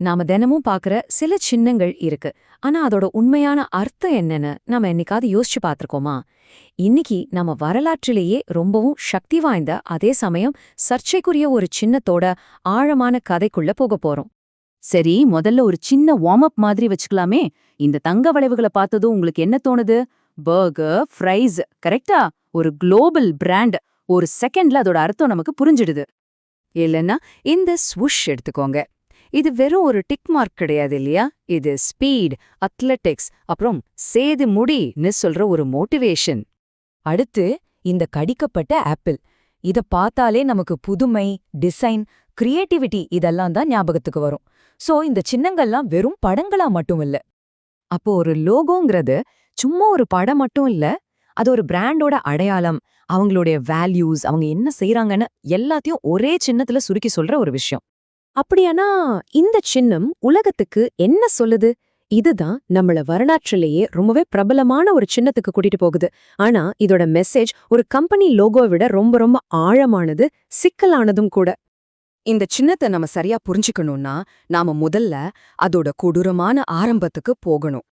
நாம தினமும் பாக்குற சில சின்னங்கள் இருக்கு. ஆனா அதோட உண்மையான அர்த்தம் என்னன்னு நாம என்னைக்காவது யோசிச்சு பார்த்திருக்கோமா? இன்னைக்கு நம்ம வரலாற்றிலேயே ரொம்பவும் சக்தி வாய்ந்த அதே சமயம் சர்ச்சைக்குரிய ஒரு சின்னத்தோட ஆழமான கதைக்குள்ள போகப் போறோம். சரி, முதல்ல ஒரு சின்ன வார்ம் அப் மாதிரி வச்சுக்கலாமே. இந்த தங்க வளைவுகளை பார்த்ததும் உங்களுக்கு என்ன தோணுது? பர்கர், ஃப்ரைஸ், கரெக்டா? ஒரு குளோபல் பிராண்ட். ஒரு செகண்ட்ல அதோட அர்த்தம் நமக்கு புரிஞ்சிடுது. இல்லைன்னா இந்த ஸ்வுஷ் எடுத்துக்கோங்க. இது வெறும் ஒரு டிக் மார்க் கிடையாது இல்லையா? இது ஸ்பீட், அத்லெட்டிக்ஸ், அப்புறம் சேது முடின்னு சொல்ற ஒரு மோட்டிவேஷன். அடுத்து இந்த கடிக்கப்பட்ட ஆப்பிள். இத பார்த்தாலே நமக்கு புதுமை, டிசைன், கிரியேட்டிவிட்டி இதெல்லாம் தான் ஞாபகத்துக்கு வரும். சோ இந்த சின்னங்கள்லாம் வெறும் படங்களா மட்டும் இல்ல. அப்போ ஒரு லோகோங்கிறது சும்மா ஒரு படம் மட்டும் இல்ல, அது ஒரு பிராண்டோட அடையாளம், அவங்களுடைய வேல்யூஸ், அவங்க என்ன செய்றாங்கன்னு எல்லாத்தையும் ஒரே சின்னத்துல சுருக்கி சொல்ற ஒரு விஷயம். அப்படியானா இந்த சின்னம் உலகத்துக்கு என்ன சொல்லுது? இதுதான் நம்மள வரலாற்றிலேயே ரொம்பவே பிரபலமான ஒரு சின்னத்துக்கு கூட்டிட்டு போகுது. ஆனா இதோட மெசேஜ் ஒரு கம்பெனி லோகோவை விட ரொம்ப ரொம்ப ஆழமானது, சிக்கலானதும் கூட. இந்த சின்னத்தை நம்ம சரியா புரிஞ்சுக்கணும்னா நாம முதல்ல அதோட கொடூரமான ஆரம்பத்துக்கு போகணும்.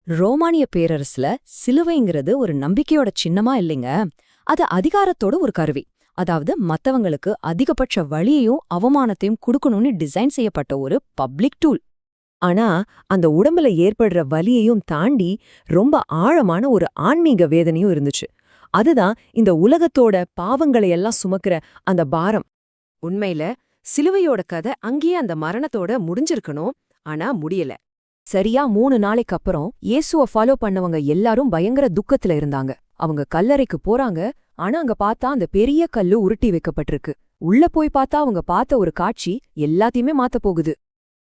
ரோமானிய பேரரசுல சிலுவைங்கிறது ஒரு நம்பிக்கையோட சின்னமா இல்லைங்க, அது அதிகாரத்தோட ஒரு கருவி. அதாவது மத்தவங்களுக்கு அதிகபட்ச வலியையும் அவமானத்தையும் கொடுக்கணும்னு டிசைன் செய்யப்பட்ட ஒரு பப்ளிக் டூல். ஆனா அந்த உடம்புல ஏற்படுற வலியையும் தாண்டி ரொம்ப ஆழமான ஒரு ஆன்மீக வேதனையும் இருந்துச்சு. அதுதான் இந்த உலகத்தோட பாவங்களை எல்லாம் சுமக்கிற அந்த பாரம். உண்மையில சிலுவையோட கதை அங்கேயே அந்த மரணத்தோட முடிஞ்சிருக்கணும், ஆனா முடியல. சரியா 3 நாளைக்கு அப்புறம் இயேசுவை ஃபாலோ பண்ணவங்க எல்லாரும் பயங்கர துக்கத்துல இருந்தாங்க. அவங்க கல்லறைக்கு போறாங்க. ஆனா அங்க பார்த்தா அந்த பெரிய கல்லு உருட்டி வைக்கப்பட்டிருக்கு. உள்ள போய் பார்த்தா அவங்க பார்த்த ஒரு காட்சி எல்லாத்தையுமே மாத்த போகுது.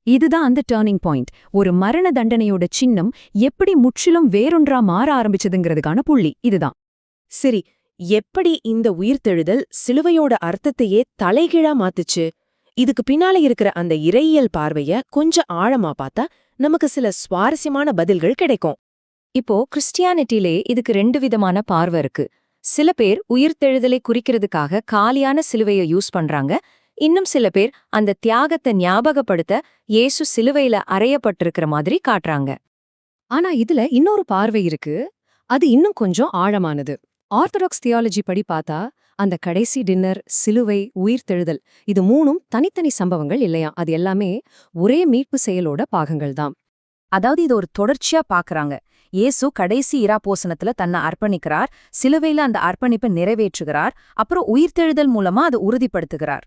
இதுதான் அந்த டர்னிங் பாயிண்ட். ஒரு மரண தண்டனையோட சின்னம் எப்படி முற்றிலும் வேறொன்றா மாற ஆரம்பிச்சதுங்கிறதுக்கான புள்ளி இதுதான். சரி, எப்படி இந்த உயிர்த்தெழுதல் சிலுவையோட அர்த்தத்தையே தலைகீழா மாத்துச்சு? இதுக்கு பின்னால இருக்கிற அந்த இறையியல் பார்வைய கொஞ்சம் ஆழமா பார்த்தா நமக்கு சில சுவாரஸ்யமான பதில்கள் கிடைக்கும். இப்போ கிறிஸ்டியானிட்டிலே இதுக்கு 2 விதமான பார்வை இருக்கு. சில பேர் உயிர்த்தெழுதலை குறிக்கிறதுக்காக காலியான சிலுவையை யூஸ் பண்றாங்க. இன்னும் சில பேர் அந்த தியாகத்தை ஞாபகப்படுத்த இயேசு சிலுவையில அறையப்பட்டிருக்கிற மாதிரி காட்டுறாங்க. ஆனா இதுல இன்னொரு பார்வை இருக்கு. அது இன்னும் கொஞ்சம் ஆழமானது. ஆர்த்தடாக்ஸ் தியாலஜி படி பார்த்தா அந்த கடைசி டின்னர், சிலுவை, உயிர்த்தெழுதல், இது 3ம் தனித்தனி சம்பவங்கள் இல்லையா? அது எல்லாமே ஒரே மீட்பு செயலோட பாகங்கள் தான். அதாவது இது ஒரு தொடர்ச்சியா பாக்குறாங்க. இயேசு கடைசி இராப்போசனத்துல தன்னை அர்ப்பணிக்கிறார், சிலுவையில அந்த அர்ப்பணிப்பை நிறைவேற்றுகிறார், அப்புறம் உயிர்த்தெழுதல் மூலமா அதை உறுதிப்படுத்துகிறார்.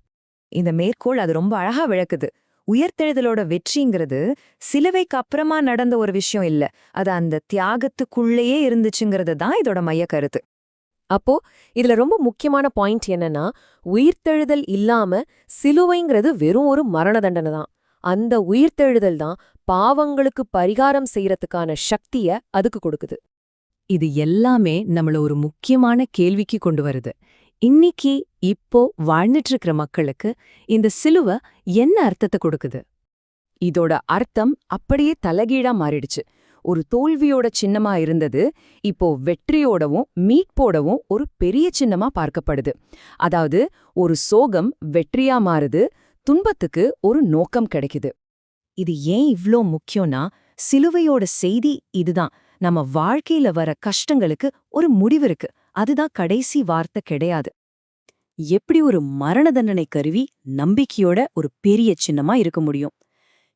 இந்த மேற்கோள் அது ரொம்ப அழகா விளக்குது. உயிர்த்தெழுதலோட வெற்றிங்கிறது சிலுவைக்கு அப்புறமா நடந்த ஒரு விஷயம் இல்ல, அது அந்த தியாகத்துக்குள்ளேயே இருந்துச்சுங்கிறது தான் இதோட மைய கருத்து. அப்போ இதுல ரொம்ப முக்கியமான பாயிண்ட் என்னன்னா, உயிர்த்தெழுதல் இல்லாம சிலுவைங்கிறது வெறும் ஒரு மரண தண்டனை தான். அந்த உயிர்த்தெழுதல் தான் பாவங்களுக்கு பரிகாரம் செய்யறதுக்கான சக்திய அதுக்கு கொடுக்குது. இது எல்லாமே நம்மள ஒரு முக்கியமான கேள்விக்கு கொண்டு வருது. இன்னைக்கு இப்போ வாழ்ந்துட்டு இருக்கிற மக்களுக்கு இந்த சிலுவை என்ன அர்த்தத்தை கொடுக்குது? இதோட அர்த்தம் அப்படியே தலைகீழா மாறிடுச்சு. ஒரு தோல்வியோட சின்னமா இருந்தது இப்போ வெற்றியோடவும் மீட்போடவும் ஒரு பெரிய சின்னமா பார்க்கப்படுது. அதாவது ஒரு சோகம் வெற்றியா மாறுது, துன்பத்துக்கு ஒரு நோக்கம் கிடைக்குது. இது ஏன் இவ்ளோ முக்கியம்னா, சிலுவையோட செய்தி இதுதான். நம்ம வாழ்க்கையில வர கஷ்டங்களுக்கு ஒரு முடிவு இருக்கு, அதுதான் கடைசி வார்த்தை கிடையாது. எப்படி ஒரு மரண தண்டனை கருவி நம்பிக்கையோட ஒரு பெரிய சின்னமா இருக்க முடியும்?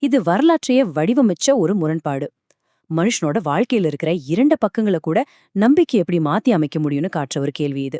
இது வரலாற்றையே வடிவமைச்ச ஒரு முரண்பாடு. மனுஷனோட வாழ்க்கையில இருக்கிற 2 பக்கங்களை கூட நம்பிக்கை எப்படி மாத்தி அமைக்க முடியும்னு காட்டுற ஒரு கேள்வி இது.